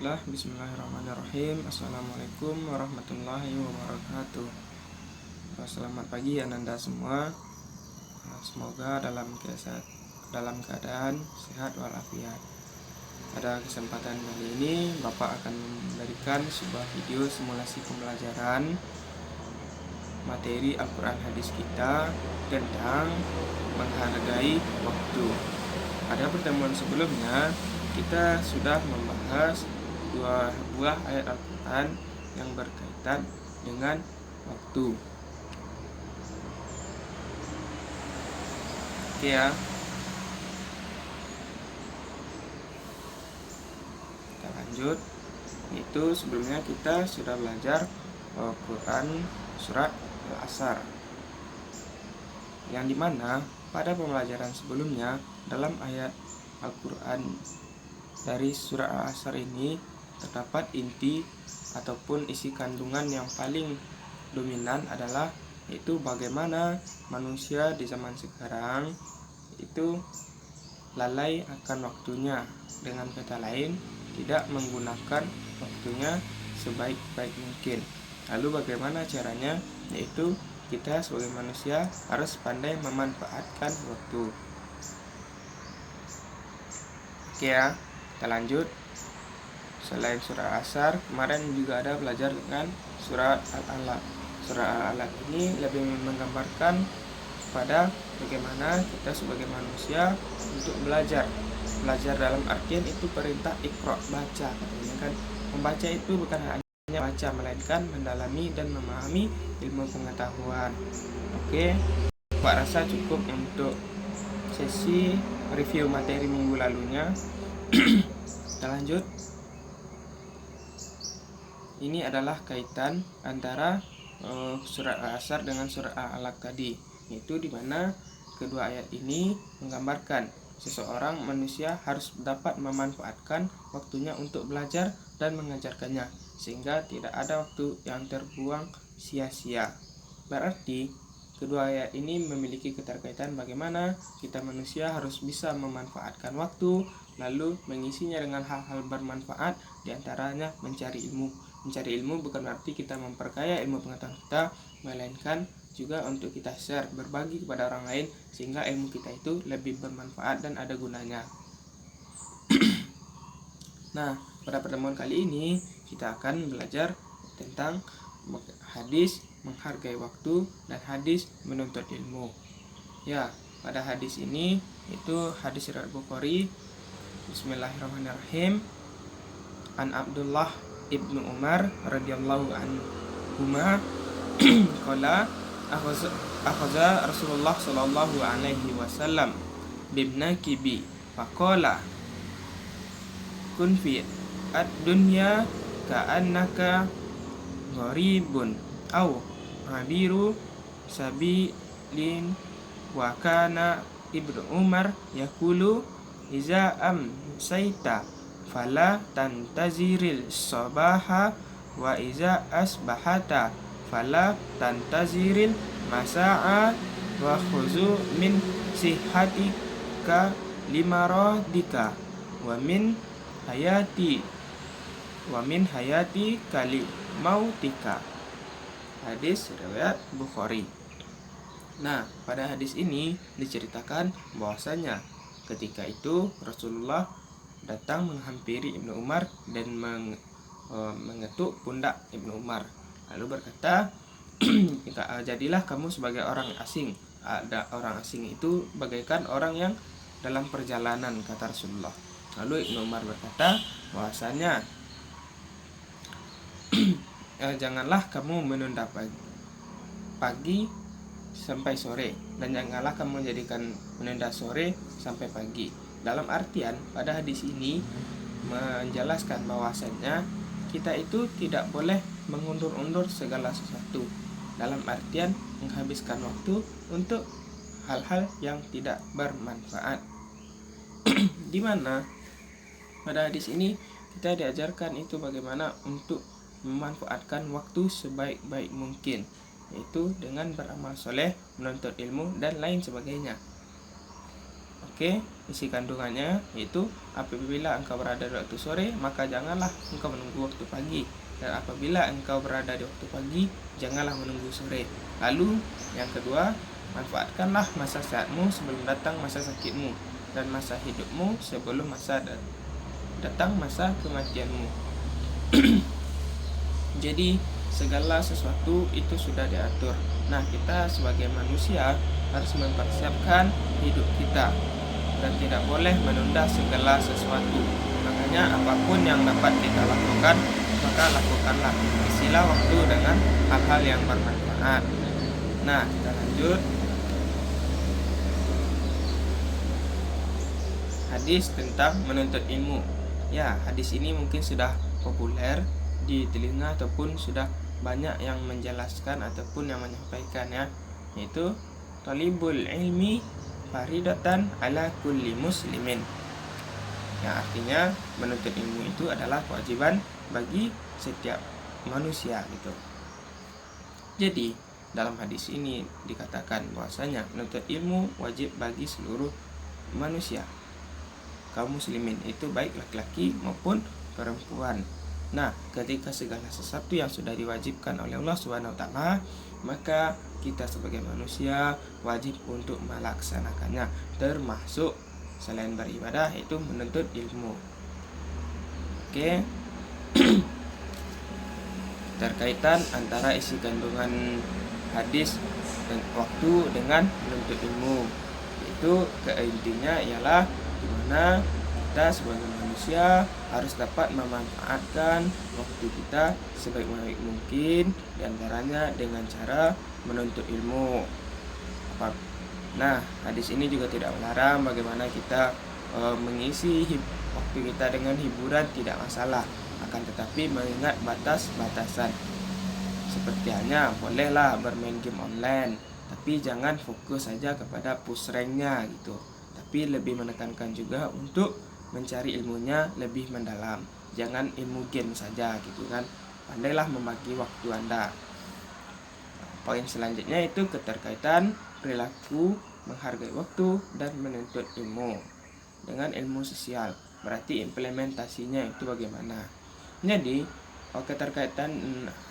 Bismillahirrahmanirrahim. Assalamualaikum warahmatullahi wabarakatuh. Selamat pagi Ananda semua. Semoga dalam keadaan sehat walafiat. Pada kesempatan kali ini Bapak akan memberikan sebuah video simulasi pembelajaran materi Al-Quran hadis kita tentang menghargai waktu. Pada pertemuan sebelumnya kita sudah membahas dua buah ayat Al-Quran yang berkaitan dengan waktu. Oke ya, kita lanjut. Itu sebelumnya kita sudah belajar Al-Quran surat Al-Asr, yang dimana pada pembelajaran sebelumnya dalam ayat Al-Quran dari surah Al-Asr ini terdapat inti ataupun isi kandungan yang paling dominan adalah yaitu bagaimana manusia di zaman sekarang itu lalai akan waktunya. Dengan kata lain, tidak menggunakan waktunya sebaik-baik mungkin. Lalu bagaimana caranya? Yaitu kita sebagai manusia harus pandai memanfaatkan waktu. Oke ya, kita lanjut. Selain surah Al-Asr, kemarin juga ada belajar dengan surat Al-Alaq. Surah Al-Alaq ini lebih menggambarkan pada bagaimana kita sebagai manusia untuk belajar. Belajar dalam artian itu perintah iqra, baca katanya kan. Membaca itu bukan hanya baca, melainkan mendalami dan memahami ilmu pengetahuan. Oke, Pak rasa cukup untuk sesi review materi minggu lalunya. Kita lanjut. Ini adalah kaitan antara surat Al-Asr dengan surat Al-Alaq tadi, yaitu di mana kedua ayat ini menggambarkan seseorang manusia harus dapat memanfaatkan waktunya untuk belajar dan mengajarkannya, sehingga tidak ada waktu yang terbuang sia-sia. Berarti kedua ayat ini memiliki keterkaitan bagaimana kita manusia harus bisa memanfaatkan waktu, lalu mengisinya dengan hal-hal bermanfaat, diantaranya mencari ilmu. Mencari ilmu bukan berarti kita memperkaya ilmu pengetahuan kita, melainkan juga untuk kita share, berbagi kepada orang lain, sehingga ilmu kita itu lebih bermanfaat dan ada gunanya. Nah, pada pertemuan kali ini kita akan belajar tentang hadis menghargai waktu dan hadis menuntut ilmu. Ya, pada hadis ini itu hadis riwayat Bukhari. Bismillahirrahmanirrahim. An Abdullah ibnu Umar radhiyallahu anhuma qala akhadha Rasulullah sallallahu alaihi wasallam bibnaki bi faqala kun fi ad-dunya ka'annaka gharibun aw abiru sabilin wa kana ibnu Umar yaqulu iza amsayta fala tantaziril sabaha wa iza asbahata fala tantaziril masa'a wa khuzu min sihatika limaradika wa min hayati kali mautika. Hadis riwayat Bukhari. Nah, pada hadis ini diceritakan bahwasanya ketika itu Rasulullah datang menghampiri Ibnu Umar dan mengetuk pundak Ibnu Umar, lalu berkata, jadilah kamu sebagai orang asing. Ada orang asing itu bagaikan orang yang dalam perjalanan, kata Rasulullah. Lalu Ibnu Umar berkata bahwasanya janganlah kamu menunda pagi sampai sore, dan janganlah kamu menjadikan menunda sore sampai pagi. Dalam artian pada hadis ini menjelaskan bahwasannya kita itu tidak boleh mengundur-undur segala sesuatu, dalam artian menghabiskan waktu untuk hal-hal yang tidak bermanfaat. Di mana pada hadis ini kita diajarkan itu bagaimana untuk memanfaatkan waktu sebaik-baik mungkin, yaitu dengan beramal soleh, menuntut ilmu dan lain sebagainya. Oke. isi kandungannya, yaitu apabila engkau berada di waktu sore, maka janganlah engkau menunggu waktu pagi, dan apabila engkau berada di waktu pagi, janganlah menunggu sore. Lalu yang kedua, manfaatkanlah masa sehatmu sebelum datang masa sakitmu, dan masa hidupmu sebelum datang masa kematianmu. Jadi segala sesuatu itu sudah diatur. Nah, kita sebagai manusia harus mempersiapkan hidup kita dan tidak boleh menunda segala sesuatu. Makanya apapun yang dapat kita lakukan, maka lakukanlah. Isilah waktu dengan hal-hal yang bermanfaat. Nah, kita lanjut. Hadis tentang menuntut ilmu. Ya, hadis ini mungkin sudah populer di telinga ataupun sudah banyak yang menjelaskan ataupun yang menyampaikan, ya, yaitu talibul ilmi faridatan ala kulli muslimin, yang artinya menuntut ilmu itu adalah kewajiban bagi setiap manusia gitu. Jadi dalam hadis ini dikatakan bahwasanya menuntut ilmu wajib bagi seluruh manusia, kaum muslimin, itu baik laki-laki maupun perempuan. Nah, ketika segala sesuatu yang sudah diwajibkan oleh Allah Subhanahu wa taala, maka kita sebagai manusia wajib untuk melaksanakannya, termasuk selain beribadah yaitu menuntut ilmu. Oke. Terkaitan antara isi kandungan hadis dan waktu dengan menuntut ilmu, itu keintinya ialah dimana kita sebagai manusia harus dapat memanfaatkan waktu kita sebaik mungkin, diantaranya dengan cara menuntut ilmu. Nah, hadis ini juga tidak melarang bagaimana kita mengisi waktu kita dengan hiburan, tidak masalah, akan tetapi mengingat batas-batasan. Seperti hanya bolehlah bermain game online, tapi jangan fokus saja kepada push rank-nya gitu, tapi lebih menekankan juga untuk mencari ilmunya lebih mendalam. Jangan ilmu game saja gitu kan. Pandailah membagi waktu Anda. Poin selanjutnya itu keterkaitan perilaku menghargai waktu dan menuntut ilmu dengan ilmu sosial. Berarti implementasinya itu bagaimana? Jadi keterkaitan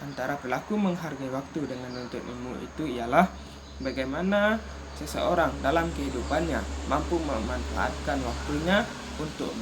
antara perilaku menghargai waktu dengan menuntut ilmu itu ialah bagaimana seseorang dalam kehidupannya mampu memanfaatkan waktunya untuk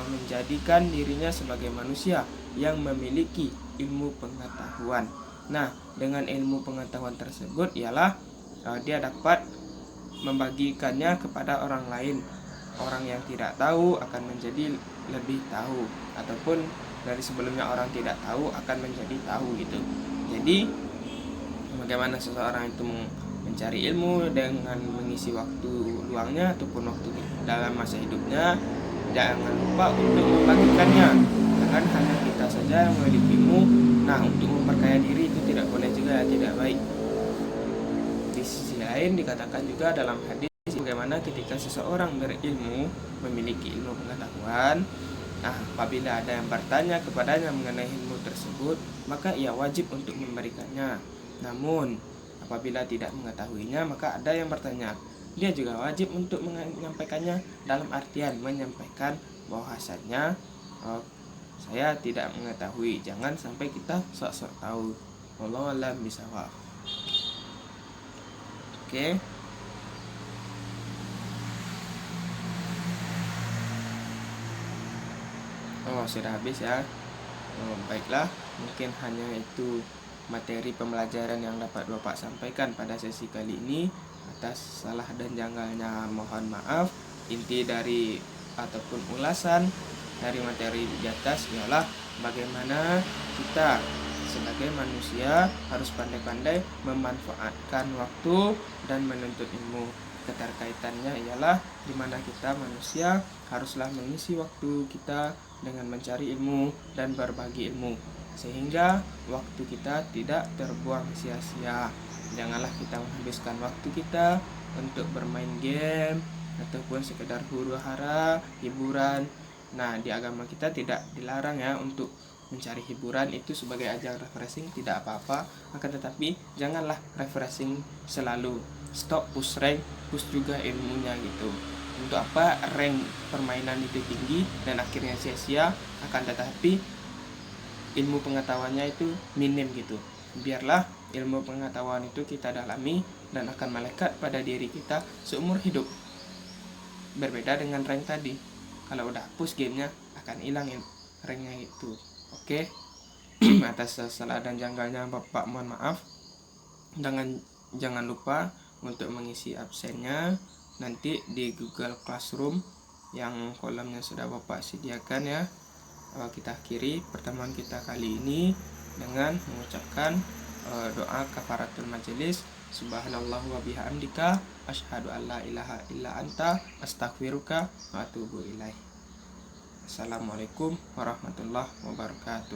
menjadikan dirinya sebagai manusia yang memiliki ilmu pengetahuan. Nah, dengan ilmu pengetahuan tersebut ialah dia dapat membagikannya kepada orang lain. Orang yang tidak tahu akan menjadi lebih tahu, ataupun dari sebelumnya orang tidak tahu akan menjadi tahu gitu. Jadi bagaimana seseorang itu mencari ilmu dengan mengisi waktu luangnya ataupun waktu dalam masa hidupnya, jangan lupa untuk membagikannya. Jangan hanya kita saja yang memiliki ilmu. Nah, untuk memperkaya diri itu tidak boleh juga, tidak baik. Di sisi lain dikatakan juga dalam hadis bagaimana ketika seseorang berilmu, memiliki ilmu pengetahuan, nah apabila ada yang bertanya kepadanya mengenai ilmu tersebut, maka ia wajib untuk memberikannya. Namun apabila tidak mengetahuinya, maka ada yang bertanya, dia juga wajib untuk menyampaikannya, dalam artian menyampaikan bahwasannya saya tidak mengetahui. Jangan sampai kita sok-sok tahu. Wallahu a'lam bishawab. Oke. Sudah habis ya. Baiklah, mungkin hanya itu materi pembelajaran yang dapat Bapak sampaikan pada sesi kali ini. Atas salah dan janggalnya mohon maaf. Inti dari ataupun ulasan dari materi di atas ialah bagaimana kita sebagai manusia harus pandai-pandai memanfaatkan waktu dan menuntut ilmu. Keterkaitannya ialah di mana kita manusia haruslah mengisi waktu kita dengan mencari ilmu dan berbagi ilmu, sehingga waktu kita tidak terbuang sia-sia. Janganlah kita menghabiskan waktu kita untuk bermain game ataupun sekedar huru-hara hiburan. Nah, di agama kita tidak dilarang ya untuk mencari hiburan itu sebagai ajang refreshing, tidak apa-apa. Akan tetapi janganlah refreshing selalu. Stop push rank, push juga ilmunya gitu. Untuk apa rank permainan itu tinggi dan akhirnya sia-sia, akan tetapi ilmu pengetahuannya itu minim gitu. Biarlah ilmu pengetahuan itu kita dalami dan akan melekat pada diri kita seumur hidup. Berbeda dengan rank tadi, kalau udah hapus gamenya akan hilang ranknya itu. Oke. Atas salah dan janggalnya Bapak mohon maaf. Jangan lupa untuk mengisi absennya nanti di Google Classroom yang kolomnya sudah Bapak sediakan ya. Kita akhiri pertemuan kita kali ini dengan mengucapkan doa kafaratul majelis. Subhanallah wa bihamdika asyhadu an la ilaha illa anta astaghfiruka wa atubu ilaih. Assalamualaikum warahmatullahi wabarakatuh.